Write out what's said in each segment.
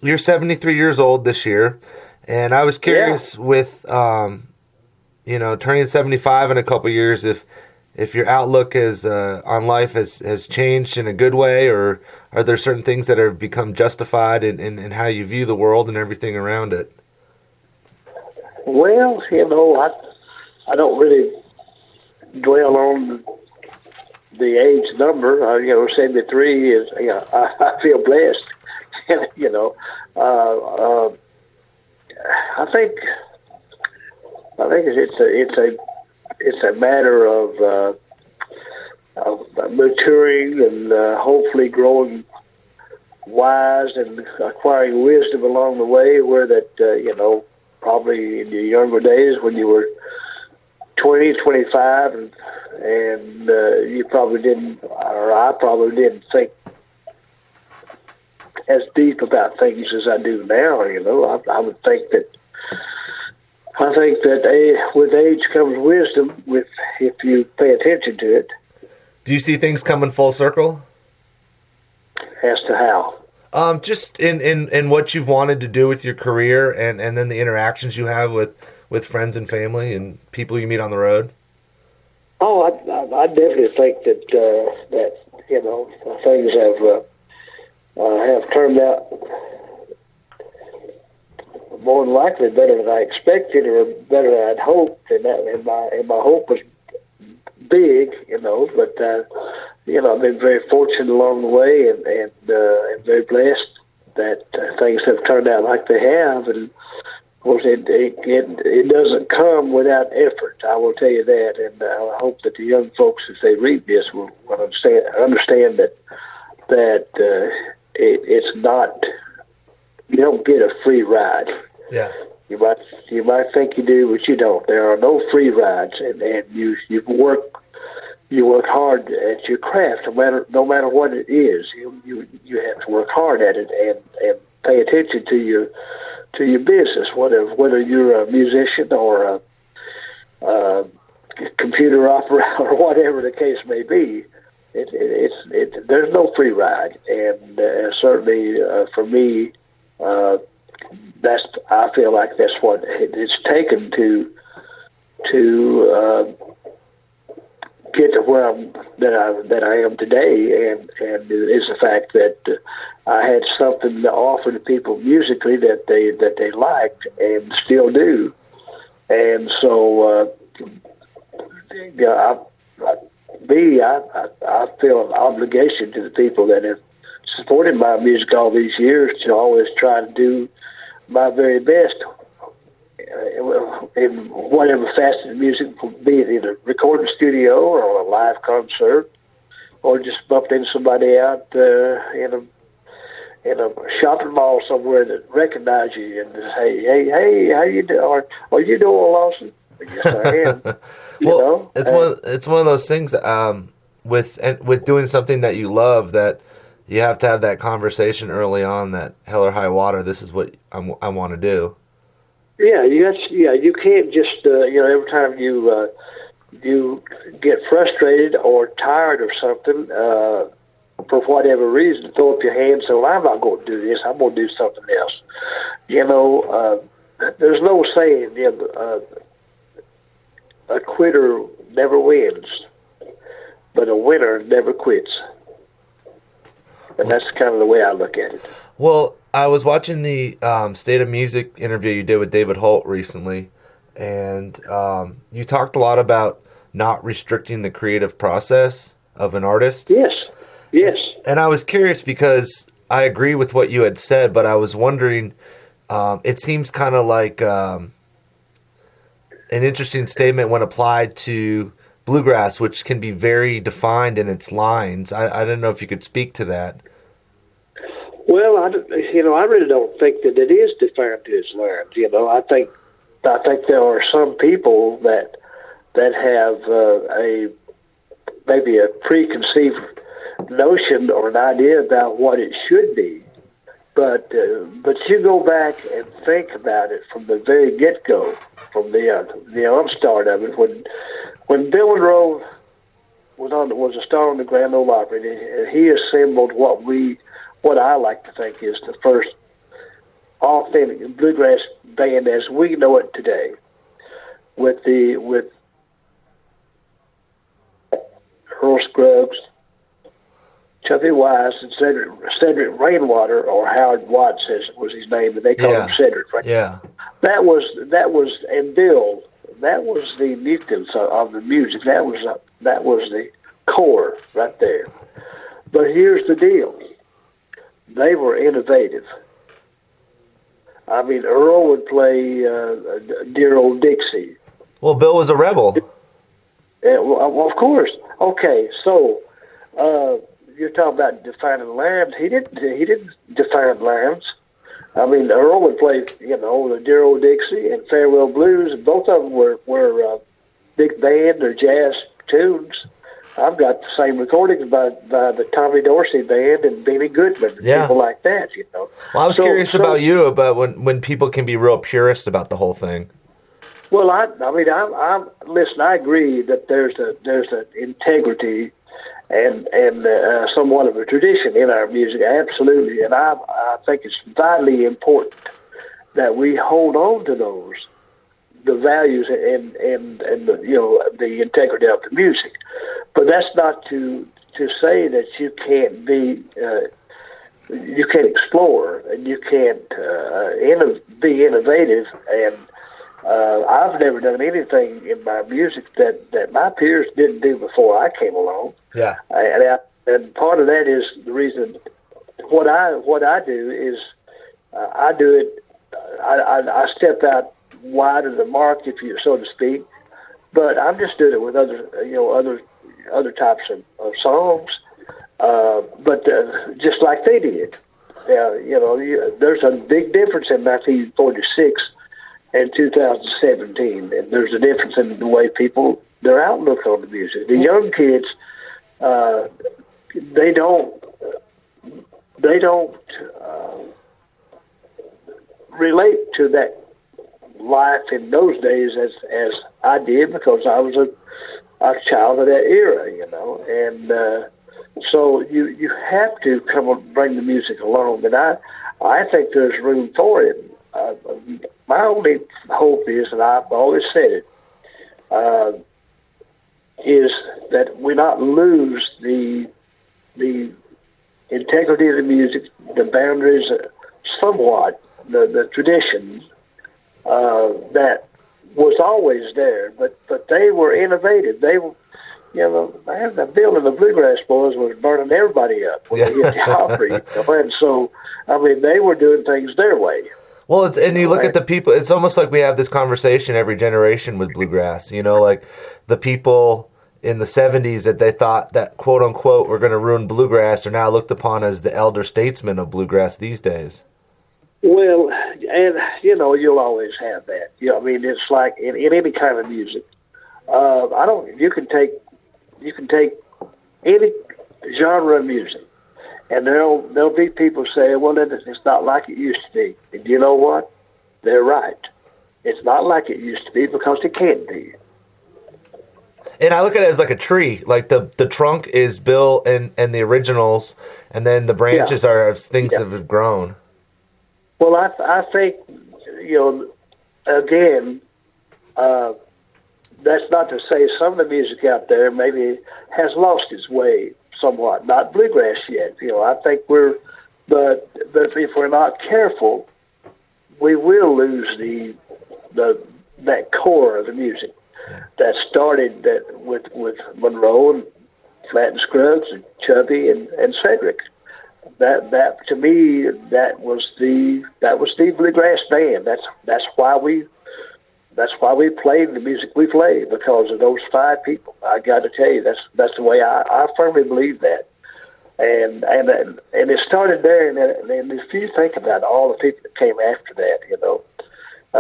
you're 73 years old this year, and I was Yeah. curious with turning 75 in a couple years if your outlook is on life has changed in a good way, or are there certain things that have become justified in how you view the world and everything around it? Well, I don't really dwell on the age number. 73 is, I feel blessed. you know, uh, uh, I think, it's a matter of maturing and hopefully growing wise and acquiring wisdom along the way. Where that, probably in your younger days when you were 20, 25, and you probably didn't, or I probably didn't think as deep about things as I do now. I would think that with age comes wisdom. With if you pay attention to it, Do you see things coming full circle? as to how. Just in what you've wanted to do with your career, and then the interactions you have with friends and family and people you meet on the road. Oh, I definitely think that things have turned out more than likely better than I expected, or better than I'd hoped, and my hope was big, but I've been very fortunate along the way, and very blessed that things have turned out like they have, and of course it doesn't come without effort. I will tell you that, and I hope that the young folks, as they read this, will understand that it's not, you don't get a free ride. Yeah. You might think you do, but you don't. There are no free rides, and you work hard at your craft, no matter what it is. You have to work hard at it, and pay attention to your business, whether you're a musician or a computer operator or whatever the case may be. There's no free ride, and certainly for me. I feel like that's what it's taken to get to where I am today, and it's the fact that I had something to offer to people musically that they liked and still do, and so yeah, I feel an obligation to the people that have supported my music all these years to always try to do my very best in whatever facet of music, be it in a recording studio or a live concert, or just bump into somebody out in a shopping mall somewhere that recognize you and say, hey, how you doing? Or, are you Doyle Lawson? Yes, I am. You Well, know, it's one of those things that, with doing something that you love, that you have to have that conversation early on, that hell or high water, this is what I want to do. yeah, you can't just every time you get frustrated or tired of something, for whatever reason, throw up your hands and say, well, I'm not going to do this. I'm going to do something else. There's no saying, a quitter never wins, but a winner never quits. And that's kind of the way I look at it. Well, I was watching the State of Music interview you did with David Holt recently, and you talked a lot about not restricting the creative process of an artist. Yes, yes. And I was curious because I agree with what you had said, but I was wondering, it seems kind of like an interesting statement when applied to bluegrass, which can be very defined in its lines. I don't know if you could speak to that. Well, I really don't think that it is defined to its lines. I think there are some people that have maybe a preconceived notion or an idea about what it should be. But you go back and think about it from the very get go, from the onstart of it, when Bill Monroe was a star on the Grand Ole Opry, and he assembled what I like to think is the first authentic bluegrass band as we know it today, with Earl Scruggs, Chubby Wise, and Cedric Rainwater, or Howard Watts was his name, but they called him Cedric. Right? Yeah. That was and Bill. That was the nucleus of the music. That was the core right there. But here's the deal: they were innovative. I mean, Earl would play "Dear Old Dixie." Well, Bill was a rebel. Well, of course. Okay, so you're talking about defining lands. He didn't define lands. I mean, Earl would play, the Dear Old Dixie and Farewell Blues, and both of them were big band or jazz tunes. I've got the same recordings by the Tommy Dorsey Band and Benny Goodman, people like that. Well, I was curious about you about when people can be real purist about the whole thing. Well, I listen. I agree that there's an integrity and somewhat of a tradition in our music, absolutely. And I think it's vitally important that we hold on to the values and the integrity of the music. But that's not to say that you can't explore and you can't be innovative. And I've never done anything in my music that my peers didn't do before I came along. Yeah. And part of that is the reason. What I do is I do it. I step out wide of the mark, if you so to speak. But I'm just doing it with other types of songs. But just like they did, there's a big difference in 1946 and 2017, and there's a difference in the way their outlook on the music. The young kids, they don't relate to that life in those days as I did, because I was a child of that era, and so you have to come and bring the music along, and I think there's room for it. My only hope is, and I've always said it, is that we not lose the integrity of the music, the boundaries, somewhat, the tradition that was always there. But they were innovative. They were, the building the Bluegrass Boys was burning everybody up when they hit the Opry, and so I mean they were doing things their way. Well, and you look at the people, it's almost like we have this conversation every generation with bluegrass, like the people in the 70s that they thought that, quote unquote, were going to ruin bluegrass are now looked upon as the elder statesmen of bluegrass these days. Well, and, you'll always have that. I mean, it's like in any kind of music. You can take any genre of music, and there'll be people say, well, it's not like it used to be. And you know what? They're right. It's not like it used to be because it can't be. And I look at it as like a tree. Like the trunk is Bill and the originals, and then the branches are things that have grown. Well, I think, again, that's not to say some of the music out there maybe has lost its way somewhat. Not bluegrass yet. I think but if we're not careful, we will lose that core of the music that started with Monroe and Flat and Scruggs and Chubby and Cedric. That to me that was the Bluegrass band. That's why we played the music we played, because of those five people. I got to tell you, that's the way I firmly believe that. And it started there, and if you think about all the people that came after that,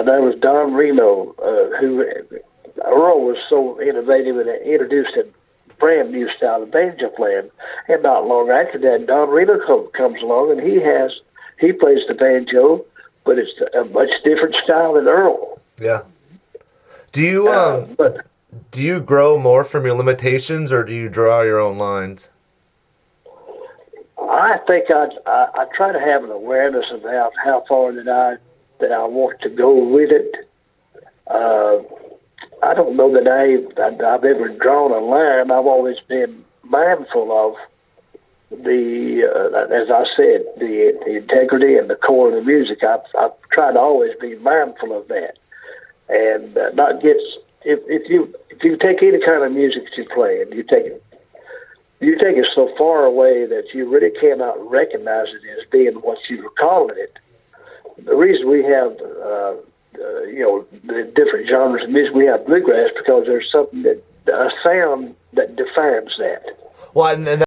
there was Don Reno, who Earl was so innovative and introduced a brand new style of banjo playing. And not long after that, Don Reno comes along, and he plays the banjo, but it's a much different style than Earl. Yeah. Do you grow more from your limitations, or do you draw your own lines? I think I try to have an awareness of how far that that I want to go with it. I don't know that I've ever drawn a line. I've always been mindful of as I said, the integrity and the core of the music. I've tried to always be mindful of that, and not get if you take any kind of music that you play and you take it so far away that you really cannot recognize it as being what you were calling it. The reason we have the different genres of music, we have bluegrass, because there's something a sound that defines that. Well, and